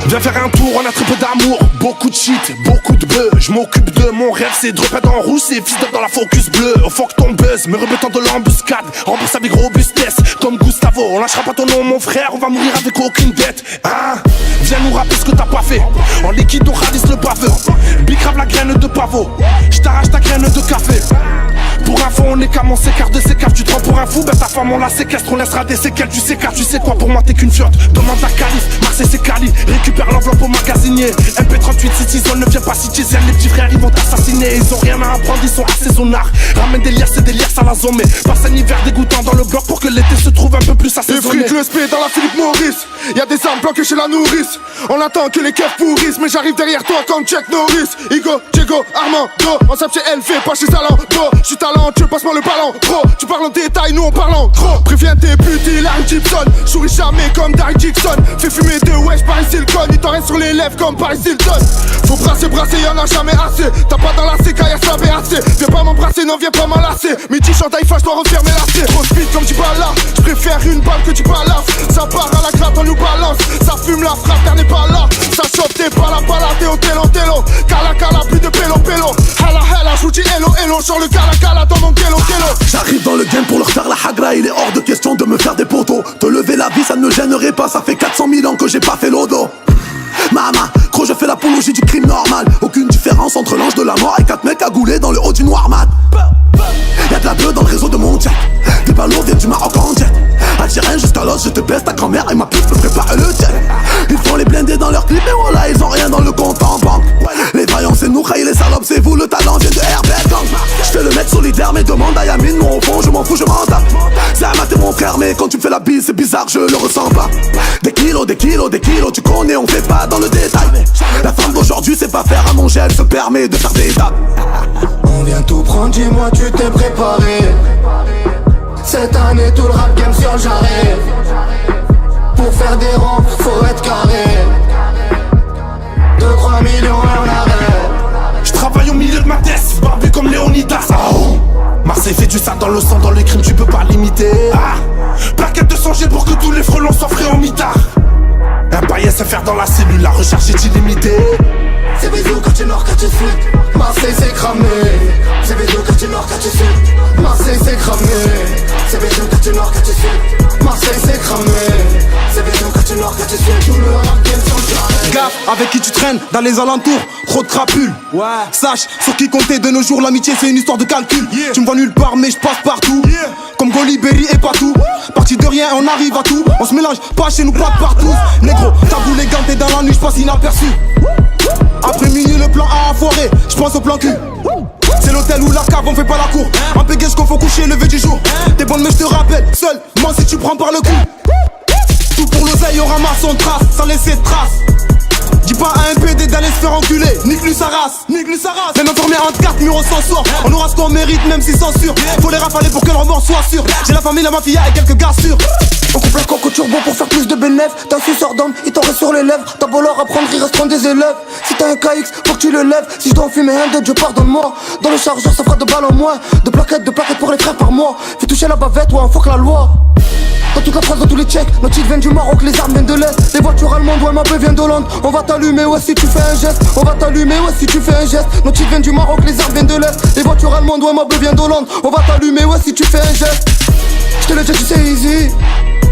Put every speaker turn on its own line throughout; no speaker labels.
Viens faire un tour, on a très peu d'amour, beaucoup de shit, beaucoup de bœufs. Je m'occupe de mon rêve, c'est de repère en rouge, c'est fils d'up dans la focus bleue. Au fond que ton buzz, me remettant de l'embuscade, rembourse avec robustesse, comme Gustavo. On lâchera pas ton nom mon frère, on va mourir avec aucune dette. Hein? Viens nous rappeler ce que t'as pas fait. En liquide on radisse le baveux. Bicrave la graine de pavot, je t'arrache ta graine de café. Pour info on est comme on s'écarte de ses caves. Tu te prends pour un fou, ben ta femme on la séquestre. On laissera des séquelles, tu sais car tu sais quoi. Pour moi t'es qu'une fiotte, demande la calife. Marseille c'est Cali, récupère l'enveloppe au magasinier. MP38 City Zone, ne viens pas citer Zen. Les petits frères ils vont t'assassiner. Ils ont rien à apprendre, ils sont assaisonnards. Ramène des liasses et des liasses à la zone. Passe un hiver dégoûtant dans le bloc pour que l'été se trouve un peu plus assaisonné.
Les fric, le SP dans la Philippe Maurice. Y'a des armes planquées chez la nourrice. On attend que les keufs pourrissent. Mais j'arrive derrière toi comme Chuck Norris. Igo, Diego, Armando. On s'appelle chez LV, pas chez Salando. J'suis talentueux, passe-moi le ballon. Gros, tu parles en détail, nous on parle en gros. Préviens tes putes, Larry Gibson. Souris jamais comme Darry Dixon. Fais fumer de Wesh, Paris Silicon. Il t'en reste sur les lèvres comme Paris Hilton. Faut brasser, y'en a jamais assez. T'as pas dans la CK, y'a ça BAC. Viens pas m'embrasser, non viens pas m'enlacer. Midi chantaille, je dois refermer la C. Trop speed comme du bala. J'préfère une balle que du balaf. Ça part à la gratte, on nous balance. Ça fume la frappe, t'en n'est pas là. Ça chope, t'es pas là, t'es au télo. Cala, plus de pélo. Hala, j'vous dis hello, sur le cala dans mon kélo.
J'arrive dans le game pour leur faire la hagra. Il est hors de question de me faire des poteaux. Te lever la vie, ça ne me gênerait pas. Ça fait 400 000 ans que j'ai pas fait l'odo. Mama, gros je fais l'apologie du crime normal. Aucune différence entre l'ange de la mort et 4 mecs cagoulés dans le haut du noir mat. Y'a de la bleue dans le réseau de mon jet. Des ballons viennent du Maroc en jet. Algérien jusqu'à l'os, je te baisse ta grand-mère et ma pute me prépare le jet. Ils font les blindés dans leur clip mais voilà ils ont rien dans le compte en banque. Les vaillants c'est nous, les salopes c'est vous, le talent vient de Herbert Gang. J'fais le mec solidaire mais demande à Yamine. Moi au fond je m'en fous, je m'en tape. C'est à mater mon frère mais quand tu me fais la bise c'est bizarre, je le ressens pas. Des kilos, tu connais on fait pas dans le détail. La femme d'aujourd'hui c'est pas faire à manger, elle se permet de faire des tapes.
On vient tout prendre, dis-moi tu t'es préparé. Cette année tout le rap game sur le jarret. Pour faire des rangs, faut être carré. 2-3 millions et on arrête.
J'travaille au milieu de ma tête, barbu comme Léonidas. Oh. Marseille fait du sale dans le sang, dans les crimes tu peux pas limiter. Plaquette de sang pour que tous les frelons soient frais en mitard. Un paillet se faire dans la cellule, la recherche est illimitée.
C'est bisous quand tu nord, quand tu sud. Marseille c'est cramé. C'est bisous quand tu nord, quand tu sud. Marseille c'est cramé. C'est bisous quand tu nord, quand tu sud. Marseille c'est cramé. C'est bisous quand tu nord, quand tu sud. Tout le rap game sur le jarret.
Gaffe avec qui tu traînes dans les alentours, trop de crapules. Sache sur qui compter de nos jours, l'amitié c'est une histoire de calcul. Tu me vois nulle part mais je passe partout. Comme Goliberi et Patou. Parti de rien on arrive à tout. On se mélange pas chez nous, pas partout. Négro, tabou les gants, t'es dans la nuit, je passe inaperçu. Après minuit le plan A foiré, je pense au plan cul. C'est l'hôtel ou la cave, on fait pas la cour. Un péguage qu'on faut coucher, lever du jour. T'es bonne mais je te rappelle, seul, moi si tu prends par le cou. Tout pour l'oseille, on ramasse son trace, sans laisser de traces. Dis pas à un PD d'aller se faire enculer, nique-lui sa race. Même enfermé entre 4 murs on s'en sort. On aura ce qu'on mérite même si censure. Faut les rafaler pour que le remords soit sûr. J'ai la famille, la mafia et quelques gars sûrs.
On coupe la coque au turbo pour faire plus de bénéfices. T'as un suceur d'homme, il t'en reste sur les lèvres. T'as beau leur apprendre, il reste des élèves. Si t'as un KX, faut que tu le lèves. Si je dois en fumer un dead, je pardonne-moi. Dans le chargeur, ça fera 2 balles en moins. De plaquettes pour les frères par mois. Fais toucher la bavette, ouais, on fuck la loi. Dans toute la France, dans tous les tchèques, nos titres viennent du Maroc, les armes viennent de l'Est. Les voitures allemandes, ouais, ma beuh vient d'Hollande. On va t'allumer, ouais, si tu fais un geste. On va t'allumer, ouais, si tu fais un geste. Nos titres viennent du Maroc, les armes viennent de l'Est. Les voitures allemandes, ouais, ma beuh vient d'Hollande. On va t'allumer, ouais, si tu fais un geste. J'te le dis, tu sais, easy.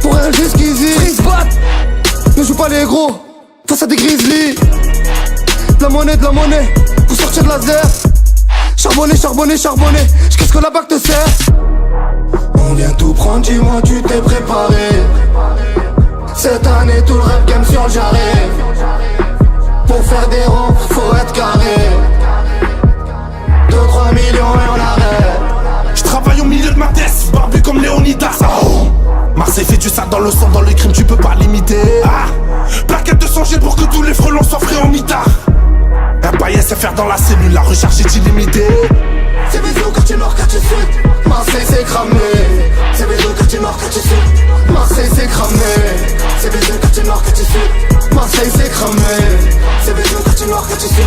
Pour un jusqu'easy easy. Ne joue pas les gros, face à des grizzlies. De la monnaie, pour sortir de la zère. Charbonner, j'qu'est-ce que la bague te sert. On vient tout prendre, dis-moi tu t'es préparé. Cette année tout le rap game sur le jarret. Pour faire des rangs, faut être carré. 2-3 millions et on arrête.
J'travaille au milieu de ma tête, barbu comme Léonidas. Oh. Marseille fait du sale dans le sang, dans les crimes tu peux pas limiter. Plaquette de sang pour que tous les frelons soient frais en mitard. Un paillet se faire dans la cellule, la recherche est illimitée.
C'est bisous quand tu nord, quand tu sud. Marseille c'est cramé. C'est bisous quand tu nord, quand tu sud. Marseille c'est cramé. C'est bisous quand tu nord, quand tu sud. Marseille c'est cramé. C'est bisous quand tu nord, quand tu sud.